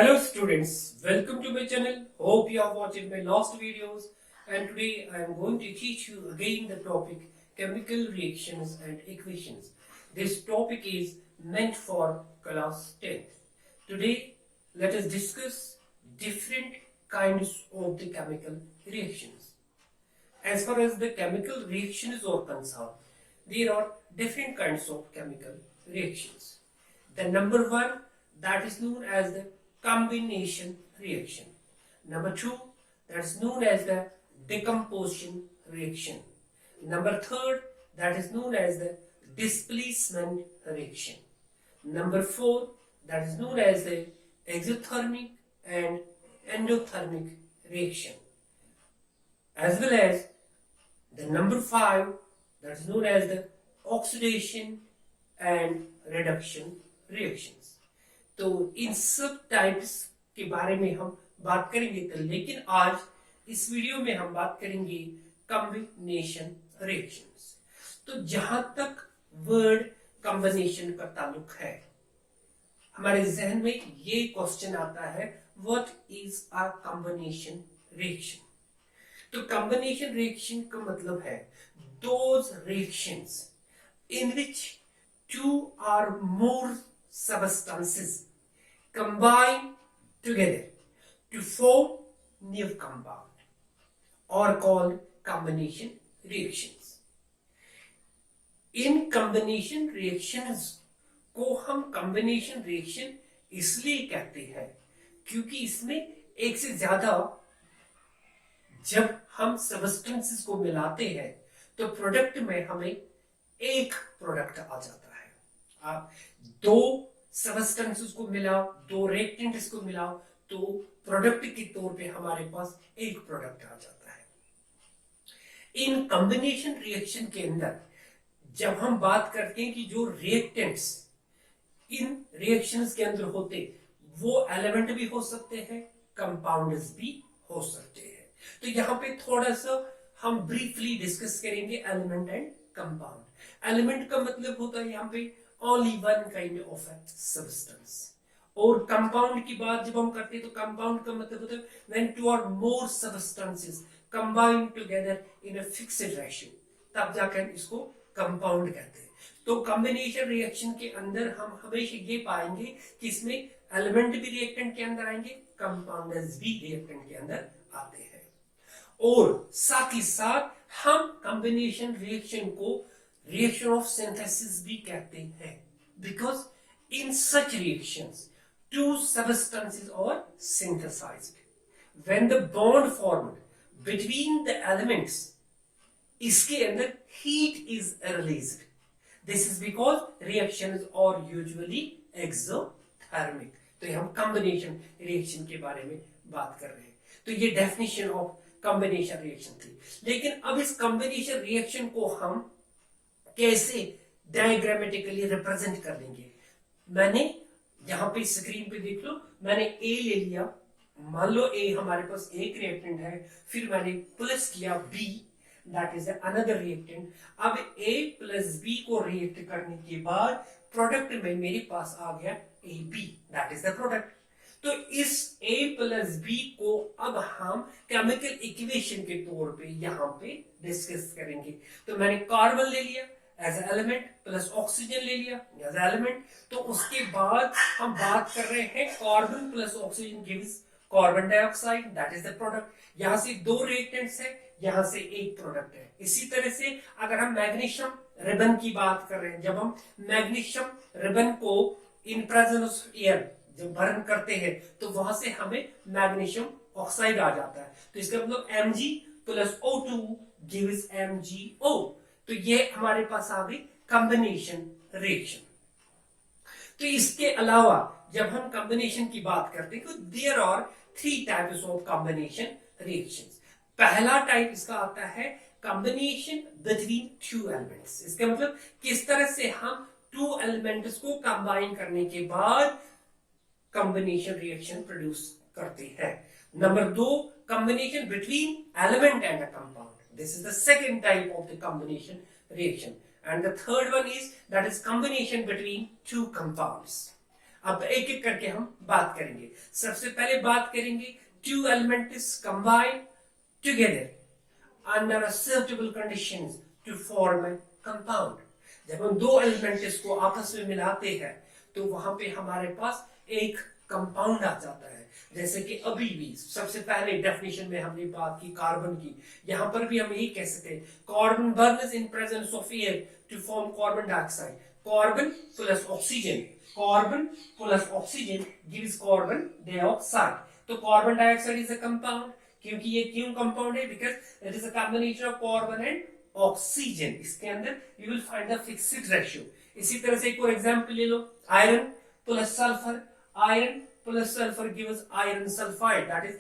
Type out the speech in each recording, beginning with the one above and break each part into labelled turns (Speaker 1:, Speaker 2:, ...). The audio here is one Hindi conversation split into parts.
Speaker 1: Hello students, welcome to my channel. Hope you have watched my last videos, and today I am going to teach you again the topic chemical reactions and equations. This topic is meant for class 10th. Today let us discuss different kinds of the chemical reactions. As far as the chemical reactions are concerned, there are different kinds of chemical reactions. The number one, that is known as the combination reaction. Number two, that is known as the decomposition reaction. Number third, that is known as the displacement reaction. Number four, that is known as the exothermic and endothermic reaction. As well as the number five, that is known as the oxidation and reduction reactions. तो इन सब टाइप्स के बारे में हम बात करेंगे कल, लेकिन आज इस वीडियो में हम बात करेंगे कॉम्बिनेशन रिएक्शंस। तो जहां तक वर्ड कॉम्बिनेशन का ताल्लुक है, हमारे जहन में ये क्वेश्चन आता है, what is a combination reaction. तो कॉम्बिनेशन रिएक्शन का मतलब है those reactions in which two or more substances combine together to form new compound or called combination reactions. In combination reactions को हम combination reaction इसलिए कहते हैं क्योंकि इसमें एक से ज्यादा जब हम सबस्टेंसेस को मिलाते हैं तो प्रोडक्ट में हमें एक प्रोडक्ट आ जाता है। आप दो सबस्टेंसेस को मिलाओ, दो रिएक्टेंट्स को मिलाओ, तो प्रोडक्ट के तौर पे हमारे पास एक प्रोडक्ट आ जाता है। इन कॉम्बिनेशन रिएक्शन के अंदर जब हम बात करते हैं कि जो रिएक्टेंट्स इन रिएक्शंस के अंदर होते, वो एलिमेंट भी हो सकते हैं, कंपाउंड्स भी हो सकते हैं। तो यहाँ पे थोड़ा सा हम ब्रीफली डिस्कस करेंगे एलिमेंट एंड कंपाउंड। एलिमेंट का मतलब होता है यहाँ पे only one kind of a substance, और कंपाउंड की बात जब हम करते हैं तो कंपाउंड का मतलब होता है व्हेन टू और मोर substances combine together in a fixed ratio, तब जाकर इसको कंपाउंड कहते हैं। तो कॉम्बिनेशन रिएक्शन के अंदर हम हमेशा ये पाएंगे कि इसमें एलिमेंट भी रिएक्टेंट के अंदर आएंगे, कंपाउंड्स भी रिएक्टेंट के अंदर आते हैं, और साथ ही साथ हम कॉम्बिनेशन रिएक्शन को रिएक्शन ऑफ सिंथेसिस भी कहते हैं, because in such reactions two substances are synthesized when the bond formed between the elements, इसके अंदर heat is released. This is because reactions are usually exothermic. तो हम कॉम्बिनेशन रिएक्शन के बारे में बात कर रहे हैं। तो ये डेफिनेशन ऑफ कॉम्बिनेशन रिएक्शन थी। लेकिन अब इस कॉम्बिनेशन रिएक्शन को हम कैसे डायग्रामेटिकली रिप्रेजेंट कर लेंगे। मैंने यहां पे स्क्रीन पे देख लो, मैंने ए ले लिया, मान लो ए हमारे पास एक रिएक्टेंट है, फिर मैंने प्लस किया B, that is another reactant. अब ए प्लस बी को रिएक्ट करने के बाद प्रोडक्ट में मेरे पास आ गया A B, that is the product. तो इस A प्लस बी को अब हम केमिकल इक्वेशन के तौर पे यहाँ पे डिस्कस करेंगे। तो मैंने कार्बन ले लिया as a element, plus oxygen ले लिया एज ए एलिमेंट। तो उसके बाद हम बात कर रहे हैं carbon plus oxygen gives carbon dioxide, that is the product. यहाँ से दो रिएक्टेंट्स है, यहाँ से एक प्रोडक्ट है। इसी तरह से अगर हम मैग्नीशियम रिबन की बात कर रहे हैं, जब हम मैग्नीशियम रिबन को इन प्रेजेंस ऑफ एयर जब बर्न करते हैं तो वहां से हमें मैग्नीशियम ऑक्साइड आ जाता है। तो इसका मतलब Mg plus O2 gives MgO। तो ये हमारे पास आ गई कॉम्बिनेशन रिएक्शन। तो इसके अलावा जब हम कॉम्बिनेशन की बात करते हैं तो there are three types of combination reactions. पहला टाइप इसका आता है कॉम्बिनेशन बिटवीन टू एलिमेंट्स। इसका मतलब किस तरह से हम टू एलिमेंट्स को कंबाइन करने के बाद कॉम्बिनेशन रिएक्शन प्रोड्यूस करते हैं। नंबर दो, combination between element and a compound. This is the second type of the combination reaction. And the third one is that is combination between two compounds. अब एक एक करके हम बात करेंगे। सबसे पहले बात करेंगे two elements combine together under suitable conditions to form a compound। जब हम दो एलिमेंट्स को आपस में मिलाते हैं तो वहां पे हमारे पास एक कंपाउंड आ जाता है। जैसे कि अभी भी सबसे पहले डेफिनेशन में हमने बात की कार्बन की, यहां पर भी हम यही कह सकते हैं carbon burns in presence of air to form carbon dioxide. Carbon plus oxygen, carbon plus oxygen gives carbon dioxide. तो carbon dioxide is a compound. क्योंकि ये क्यों कंपाउंड है? Because it is a combination of carbon and oxygen. इसके अंदर you will find the fixed ratio. इसी तरह से एक और एग्जांपल ले लो, iron plus sulphur, iron plus sulphur gives iron sulphide, that is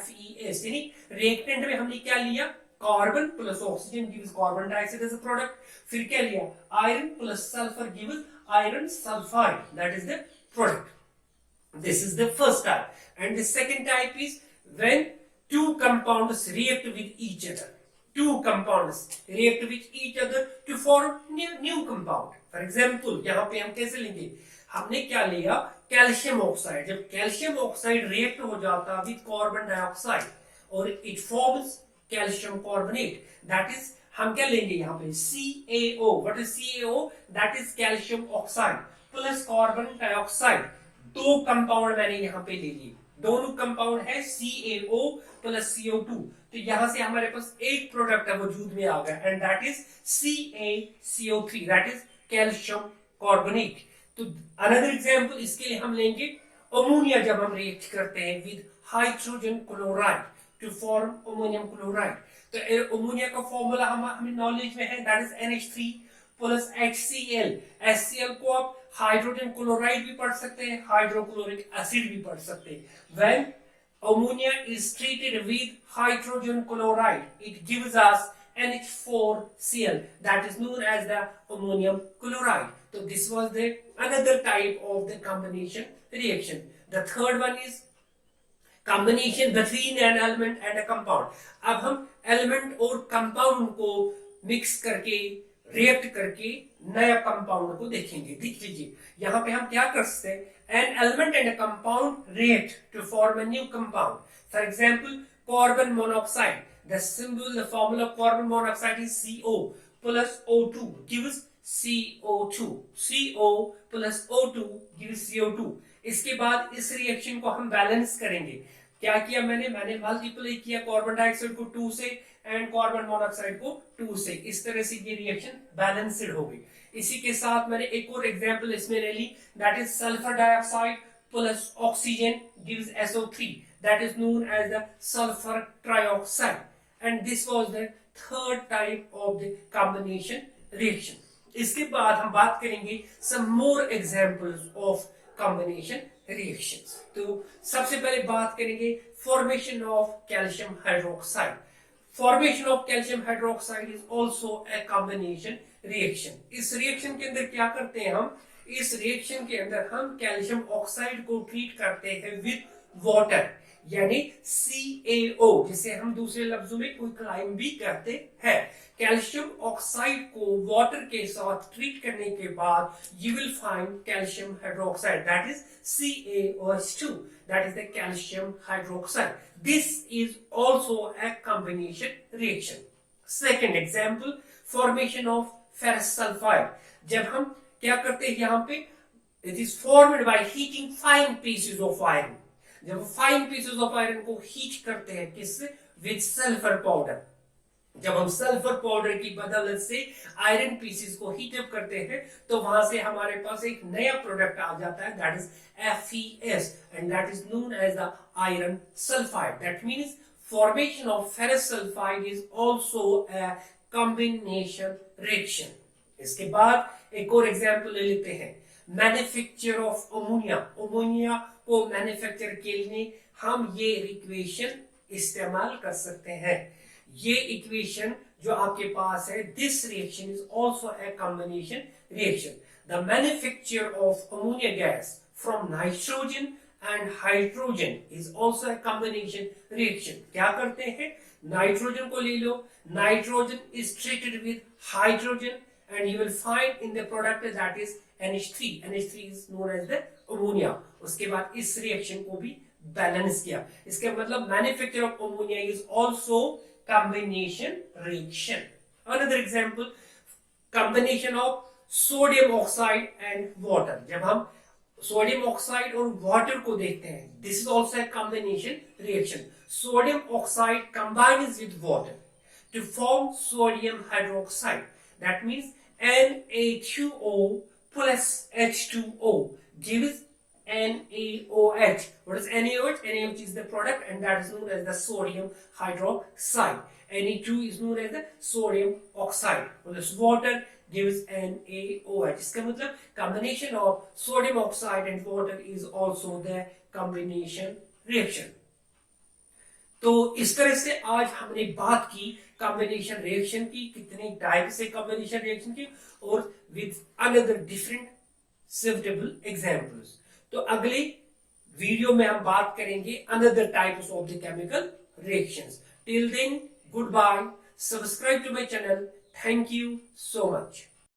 Speaker 1: FeS। यानी रिएक्टेंट में हमने क्या लिया? Carbon plus oxygen gives carbon dioxide as a product. फिर क्या लिया? Iron plus sulphur gives iron sulphide, that is the product. This is the first type. And the second type is when two compounds react with each other. Two compounds react with each other to form new compound. For example, यहाँ पे हम कैसे लेंगे? हमने क्या लिया? Calcium oxide. जब कैल्शियम ऑक्साइड रिएक्ट हो जाता विद कार्बन डाइऑक्साइड और it forms calcium carbonate, that is हम क्या लेंगे यहाँ पे? CaO। What is CaO? That is calcium oxide plus carbon dioxide. दो कंपाउंड मैंने यहाँ पे ले लिए, दोनों कंपाउंड है CaO प्लस CO2। तो यहां से हमारे पास एक प्रोडक्ट है वजूद में आ गया and that is CaCO3, that is calcium carbonate. तो अनदर एग्जांपल इसके लिए हम लेंगे अमोनिया। जब हम रिएक्ट करते हैं with hydrogen chloride to form ammonium chloride, तो अमोनिया का फॉर्मूला हमें नॉलेज में है, that is NH3 plus HCl। HCl को आप हाइड्रोजन क्लोराइड भी पढ़ सकते हैं, हाइड्रोक्लोरिक एसिड भी पढ़ सकते हैं। When ammonia is treated with hydrogen chloride, it gives us NH4Cl, that is known as the ammonium chloride. So this was the another type of the combination reaction. The third one is combination between an element and a compound. अब हम element और compound को mix करके रिएक्ट करके नया कंपाउंड को देखेंगे। देख लीजिए यहाँ पे हम क्या कर सकते हैं? An element and a compound react to form a new compound. For example, carbon monoxide. The symbol, the formula of carbon monoxide is CO plus O2 gives CO2. CO plus O2 gives CO2. इसके बाद इस रिएक्शन को हम बैलेंस करेंगे। क्या किया मैंने मल्टीप्लाई किया कार्बन डाइऑक्साइड को 2 से एंड कार्बन मोनोऑक्साइड को 2 से। इस तरह से ये रिएक्शन बैलेंस्ड हो गई। इसी के साथ मैंने एक और एग्जांपल इसमें ले ली, that is sulphur dioxide plus oxygen gives SO3, that is known as the sulphur trioxide. And this was the third type of the combination reaction. इसके बाद हम बात करेंगे some more examples of combination reactions. तो सबसे पहले बात करेंगे formation of calcium hydroxide. Formation of calcium hydroxide is also a combination reaction. इस रिएक्शन के अंदर क्या करते हैं हम? इस रिएक्शन के अंदर हम कैल्शियम ऑक्साइड को ट्रीट करते हैं विद वाटर, यानी CaO, जिसे हम दूसरे लफ्जों में क्विकलाइम भी कहते हैं। कैल्शियम ऑक्साइड को वाटर के साथ ट्रीट करने के बाद you will find calcium hydroxide, that is CaOH2, that is the calcium hydroxide. This is also a combination reaction. Second example, formation of ferrous sulfide. जब हम क्या करते हैं यहाँ पे? It is formed by heating fine pieces of iron. जब फाइन पीसेस ऑफ आयरन को हीट करते हैं किससे? With sulphur powder. जब हम सल्फर पाउडर की बदौलत से आयरन पीसेस को हीट अप करते हैं तो वहां से हमारे पास एक नया प्रोडक्ट आ जाता है, that is FeS, and that is known as the iron sulphide. That means formation of ferrous sulphide is also a combination reaction. इसके बाद एक और एग्जांपल ले लेते हैं, मैन्युफैक्चर ऑफ अमोनिया। अमोनिया को मैन्युफैक्चर के लिए हम ये इक्वेशन इस्तेमाल कर सकते हैं। ये इक्वेशन जो आपके पास है, this reaction is also a combination reaction. The manufacture of ammonia gas from nitrogen and hydrogen is also a combination reaction. क्या करते हैं? नाइट्रोजन को ले लो, nitrogen is treated with hydrogen and you will find in the product that is NH3. NH3 is known as the ammonia, उसके बाद इस रिएक्शन को भी बैलेंस किया। इसका मतलब manufacture of ammonia is also combination reaction. Another example, combination of sodium oxide and water. जब हम सोडियम ऑक्साइड और वाटर को देखते हैं, this is also a combination reaction. Sodium oxide combines with water to form sodium hydroxide. That means Na2O plus H2O gives NaOH. What is NaOH? NaOH is the product and that is known as the sodium hydroxide. Na2 is known as the sodium oxide. Well, this water gives NaOH. इसका मतलब combination of sodium oxide and water is also the combination reaction. तो इस तरह से आज हमने बात की कॉम्बिनेशन रिएक्शन की, कितने टाइप से कॉम्बिनेशन रिएक्शन की, और with another different suitable examples. तो अगले वीडियो में हम बात करेंगे another types of the chemical reactions. Till then, good bye, subscribe to my channel. Thank you so much.